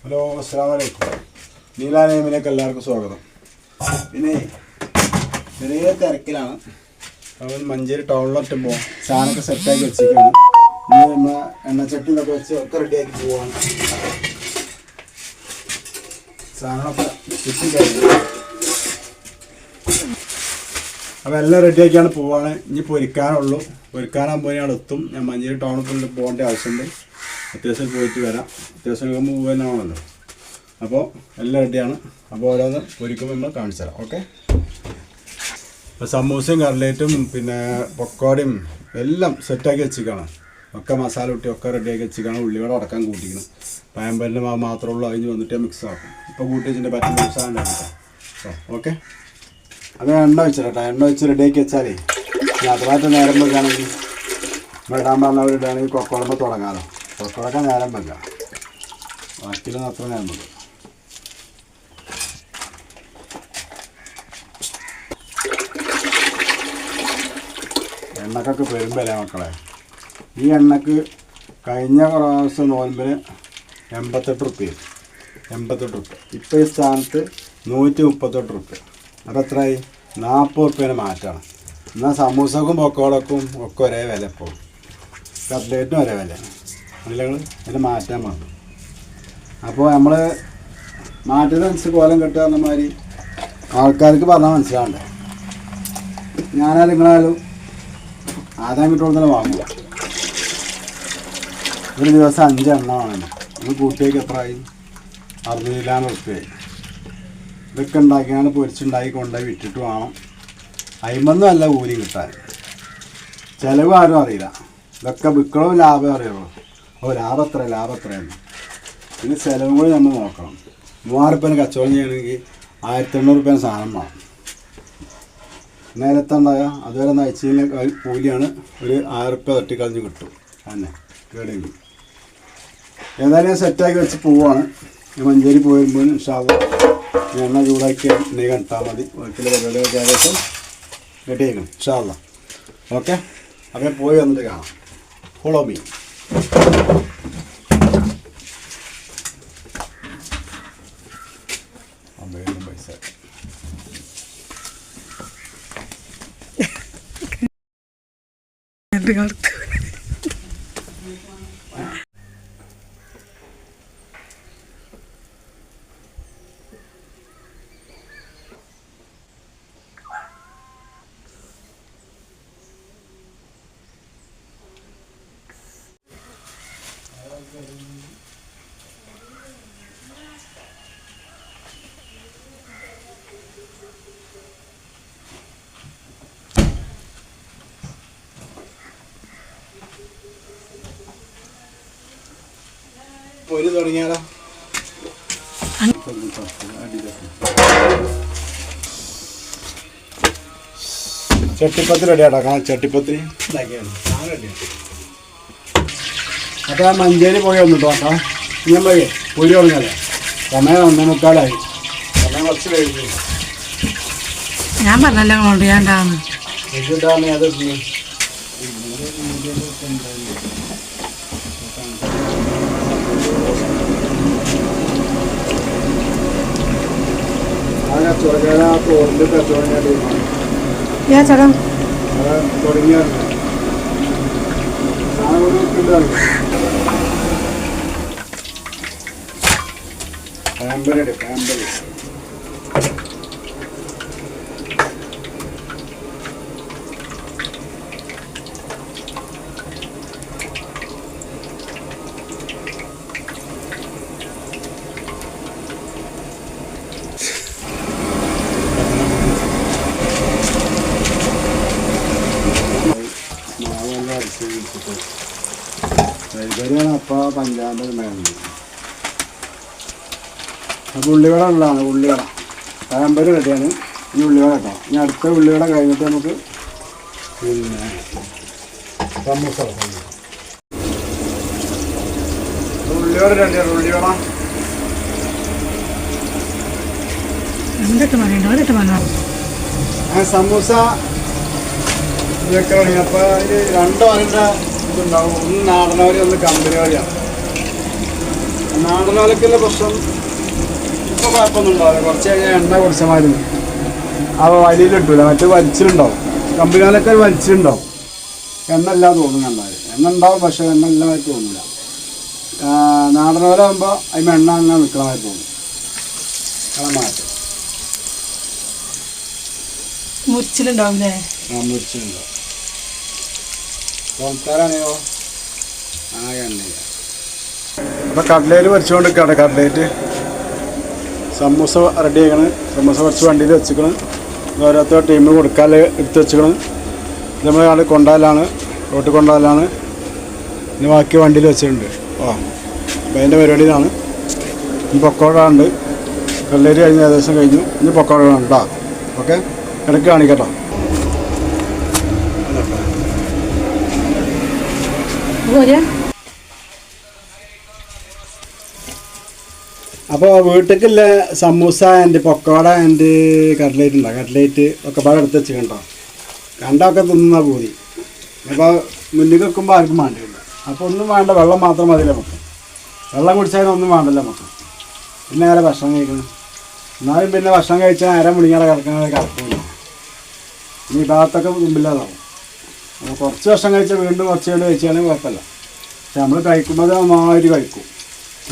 Hello, അസ്സലാമു അലൈക്കും. നീലാ നെയിമിലേക്ക് എല്ലാവർക്കും സ്വാഗതം. പിന്നെ ചെറിയ തിരക്കിലാണ്. അവൻ മഞ്ചേരി ടൗണിലെത്തുമ്പോൾ സാധനമൊക്കെ സെറ്റാക്കി വെച്ചിരിക്കുകയാണ്. ഇനി നമ്മൾ എണ്ണച്ചട്ടിയിലൊക്കെ വെച്ച് ഒക്കെ റെഡിയാക്കി പോവാണ്. സാധനമൊക്കെ ചുറ്റി കഴിഞ്ഞു. അപ്പോൾ എല്ലാം റെഡിയാക്കിയാണ് പോവാണ്. ഇനി പൊരിക്കാനുള്ളൂ. പൊരിക്കാനാകുമ്പോൾ ഞാൻ എത്തും. ഞാൻ മഞ്ചേരി ടൗണിൽ പോകേണ്ട ആവശ്യമുണ്ട്. അത്യാവശ്യം പോയിട്ട് വരാം. അത്യാവശ്യം പോകാനാണല്ലോ. അപ്പോൾ എല്ലാം റെഡിയാണ്. അപ്പോൾ ഓരോന്ന് പൊരിക്കുമ്പോൾ നമ്മൾ കാണിച്ചു തരാം. ഓക്കെ. ഇപ്പോൾ സമൂസയും കട്ലേറ്റും പിന്നെ പക്കോടയും എല്ലാം സെറ്റാക്കി വെച്ചിരിക്കണം. ഒക്കെ മസാല കൂട്ടി ഒക്കെ റെഡിയാക്കി വെച്ചിരിക്കണം. ഉള്ളിവട അടക്കാൻ കൂട്ടിക്കണം. പയമ്പലിൻ്റെ മാവ് മാത്രമേ ഉള്ളൂ. അതിന് വന്നിട്ട് മിക്സ് ആക്കും. ഇപ്പോൾ കൂട്ടി വെച്ചിട്ട് പറ്റുന്ന മിക്സാണ് കേട്ടോ. ഓക്കെ. അത് എണ്ണ വെച്ചിട്ടോ. എണ്ണ വെച്ച് റെഡിയാക്കി വെച്ചാലേ അഥവായിട്ട് നേരം വെക്കുകയാണെങ്കിൽ ഇടാൻ പറഞ്ഞവർ ഇടുകയാണെങ്കിൽ കൊക്കോളമ്പോൾ തുടങ്ങാമല്ലോ. കൊക്കോളൊക്കെ നേരം വെക്കാം. ബാക്കിയിലൊന്നും അത്ര നേരം വെക്കും. എണ്ണക്കൊക്കെ പെരുമ്പല്ലേ മക്കളെ. ഈ എണ്ണക്ക് കഴിഞ്ഞ പ്രാവശ്യം നോൽമ്പിന് 88 റുപ്യ. ഇപ്പോൾ ഈ സ്ഥാനത്ത് 138 റുപ്യ. അപ്പോൾ എത്രയായി? 40 റുപ്യേനെ മാറ്റമാണ്. എന്നാൽ സമൂസക്കും പൊക്കോളക്കും ഒക്കെ ഒരേ വില. ഇപ്പോൾ കട്ലേറ്റിനും ഒരേ വിലയാണ്. അല്ലെങ്കിൽ അതിന് മാറ്റാൻ വന്നു. അപ്പോൾ നമ്മൾ മാറ്റുന്നതനുസരിച്ച് കോലം കെട്ടുക എന്ന മാതിരി ആൾക്കാർക്ക് പറഞ്ഞാൽ മനസ്സിലാവണ്ടേ. ഞാനാലും നിങ്ങളായാലും ആദായം കിട്ടുമ്പോൾ തന്നെ വാങ്ങുക. ഒരു ദിവസം 5 എണ്ണ വാങ്ങണം. നമ്മൾ കൂട്ടിയേക്ക് എത്രയായി? 600 റുപ്യയായി. ഇതൊക്കെ ഉണ്ടാക്കിയാണ് പൊരിച്ചുണ്ടാക്കി കൊണ്ടുപോയി വിറ്റിട്ട് വേണം. അയിമൊന്നും അല്ല കൂലി കിട്ടാൻ. ചിലവ് ആരും അറിയില്ല. ഇതൊക്കെ വിൽക്കണവും ലാഭം അറിയുള്ളൂ. ലാഭം എത്രയാണ്. പിന്നെ ചിലവും കൂടി നമ്മൾ നോക്കണം. 3000 റുപ്യേന് കച്ചവടം ചെയ്യണമെങ്കിൽ 1800 റുപ്യേന് സാധനം വേണം. നേരത്തെ ഉണ്ടായ അതുവരെ നയിച്ചതിന് കൂലിയാണ് ഒരു 1000 റുപ്യ തട്ടിക്കളഞ്ഞ് കിട്ടും. തന്നെ കേടെങ്കിൽ ഏതായാലും ഞാൻ സെറ്റാക്കി വെച്ച് പോവാണ്. മഞ്ചേരി പോയിരുമ്പോൾ ഇൻഷാല്ലാ എണ്ണ ചൂടാക്കി ഉണ്ടെങ്കിൽ കണ്ടാൽ മതി. വീട്ടിലെ പരിപാടിയൊക്കെ ഏകദേശം റെഡിയാക്കണം ഇൻഷാല്ലാ. ഓക്കെ. അപ്പോൾ പോയി വന്നിട്ട് കാണാം. Follow me. പൈസ പൊരി തുടങ്ങിയാലോ. ചട്ടിപ്പത്തി റെഡിയാട്ടോ. ചട്ടിപ്പത്തി അപ്പോൾ ആ മഞ്ചേരി പോയി വന്നിട്ടോ. അപ്പം ഞാൻ പോയി പൊരി തുടങ്ങിയല്ലേ. സമയം 1:45. സമയം കുറച്ച് കഴിഞ്ഞു. ഞാൻ പറഞ്ഞല്ലോ കൊണ്ട് ഞാണ്ടാന്ന് എന്നിട്ടാണ് അത് തുടങ്ങിയാണ്. പാമ്പരടി പാമ്പരി ഇവരെയാണ് അപ്പോൾ പഞ്ചാബിൽ മേലുണ്ട്. അപ്പോൾ ഉള്ളിവട ഉള്ളതാണ്. ഉള്ളിവട പഴംപൊരി റെഡിയാണ്. ഈ ഉള്ളിവട കേട്ടോ. ഇനി അടുത്ത ഉള്ളിവട കഴിഞ്ഞിട്ട് നമുക്ക് പിന്നെ സമൂസ. ഉള്ളിവട റെഡിയാണ്. ഉള്ളിവട സമൂസ ഇതൊക്കെ. അപ്പോൾ ഇത് 2 വരണ്ട ഇതുണ്ടാവും. ഒന്ന് നാടൻ വരി, ഒന്ന് കമ്പനി വരിയാണ്. നാടനാലക്കുള്ള പ്രശ്നം ഇപ്പോൾ കുഴപ്പമൊന്നും ഉണ്ടാവില്ല. കുറച്ച് കഴിഞ്ഞാൽ എണ്ണ കുടിച്ച മാതിരി ആ വലിയിലിട്ടില്ല, മറ്റേ വലിച്ചിലുണ്ടാവും. കമ്പനിയിലൊക്കെ വലിച്ചിലുണ്ടാവും. എണ്ണ ഇല്ലാതെ തോന്നും കണ്ടാൽ. എണ്ണ ഉണ്ടാവും, പക്ഷേ എണ്ണ ഇല്ലാതായിട്ട് തോന്നില്ല. നാടനോലാകുമ്പോൾ അതിന് എണ്ണ അങ്ങനെ നിൽക്കണമായിട്ട് തോന്നും. അങ്ങനെ മാറ്റം മുറിച്ചിലുണ്ടാവില്ലേ? ആ മുറിച്ചിലുണ്ടാവും. സംസ്കാരമാണെയോ ആ എണ്ണ. അപ്പോൾ കട്ലേറ്റ് പൊരിച്ചുകൊണ്ടിരിക്കുകയാണ്. കട്ലേറ്റ് സമൂസ റെഡി ആക്കണം. സമൂസ കുറച്ച് വണ്ടിയിൽ വെച്ചിക്കണം. ഓരോരുത്തർ ടീമിന് കൊടുക്കാൻ എടുത്ത് വെച്ചിക്കണം. നമ്മൾ ആൾ കൊണ്ടാലാണ്, റോട്ടിൽ കൊണ്ടാലാണ്. ഇനി ബാക്കി വണ്ടിയിൽ വെച്ചിട്ടുണ്ട്. അപ്പോൾ അതിൻ്റെ പരിപാടിയിലാണ്. ഇനി പക്കോട ഉണ്ട്. കട്ലേറ്റ് കഴിഞ്ഞ് ഏകദേശം കഴിഞ്ഞു. ഇനി പക്കോട ആണ് കേട്ടോ. ഓക്കെ, ഇടയ്ക്ക് കാണിക്കട്ടോ. അപ്പോൾ വീട്ടിലേക്കുള്ള samosa and pakoda and cutlet ഉണ്ടോ? കട്ലേറ്റ് ഒക്കെ പാടെ എടുത്ത് വെച്ചിട്ടുണ്ടോ? കണ്ടൊക്കെ തിന്നുന്ന പൂതി. അപ്പോൾ മുന്നിൽ വെക്കുമ്പോൾ ആർക്കും വേണ്ടിയില്ല. അപ്പോൾ ഒന്നും വേണ്ട, വെള്ളം മാത്രം മതിയല്ലേ നമുക്ക്. വെള്ളം കുടിച്ചാലൊന്നും വേണ്ടല്ലോ നമുക്ക്. പിന്നെ നേരെ ഭക്ഷണം കഴിക്കണം. എന്നാലും പിന്നെ ഭക്ഷണം കഴിച്ചാൽ നേരം മുടിങ്ങാതെ കിടക്കുന്നത് കിടക്കില്ല. ഇനി ഭാഗത്തൊക്കെ മുമ്പില്ലാതാവും. അപ്പോൾ കുറച്ച് ഭക്ഷണം കഴിച്ചാൽ വീണ്ടും കുറച്ച് കൊണ്ട് കഴിച്ചാലും കുഴപ്പമില്ല. പക്ഷെ നമ്മൾ കഴിക്കുമ്പോൾ അത് നന്നായിട്ട് കഴിക്കും.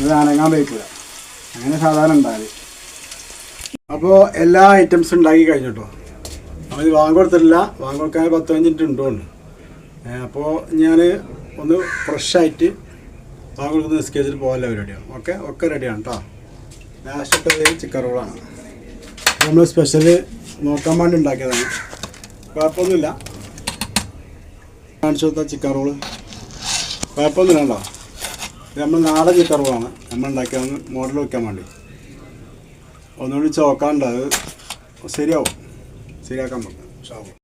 ഇത് അനങ്ങാൻ വയ്ക്കില്ല. അങ്ങനെ സാധാരണ ഉണ്ടായത്. അപ്പോൾ എല്ലാ ഐറ്റംസും ഉണ്ടാക്കി കഴിഞ്ഞിട്ടോ. നമ്മൾ വാങ്ങി കൊടുത്തിട്ടില്ല. വാങ്ങി കൊടുക്കാൻ 10-15 മിനിറ്റ് ഉണ്ടോണ്ട്. അപ്പോൾ ഞാൻ ഒന്ന് ഫ്രഷായിട്ട് വാങ്ങി കൊടുക്കുന്ന നിസ്കരിച്ചിട്ട് പോകാനുള്ള പരിപാടിയാണ്. ഒക്കെ റെഡിയാണ് കേട്ടോ. ലാസ്റ്റത്തെ ചിക്കൻ റോളാണ്. നമ്മൾ സ്പെഷ്യൽ നോക്കാൻ വേണ്ടി ഉണ്ടാക്കിയതാണ്. കുഴപ്പമൊന്നുമില്ല. കാണിച്ചു കൊടുത്ത ചിക്കൻ റോള് കുഴപ്പമൊന്നുമില്ല കേട്ടോ. ഇത് നമ്മൾ നാടൻ ചിക്കൻ റോളാണ് നമ്മൾ ഉണ്ടാക്കിയത്. മോഡൽ വയ്ക്കാൻ വേണ്ടി ഒന്നുകൂടി ചോക്കാണ്ട് അത് ശരിയാവും. ശരിയാക്കാൻ പറ്റും.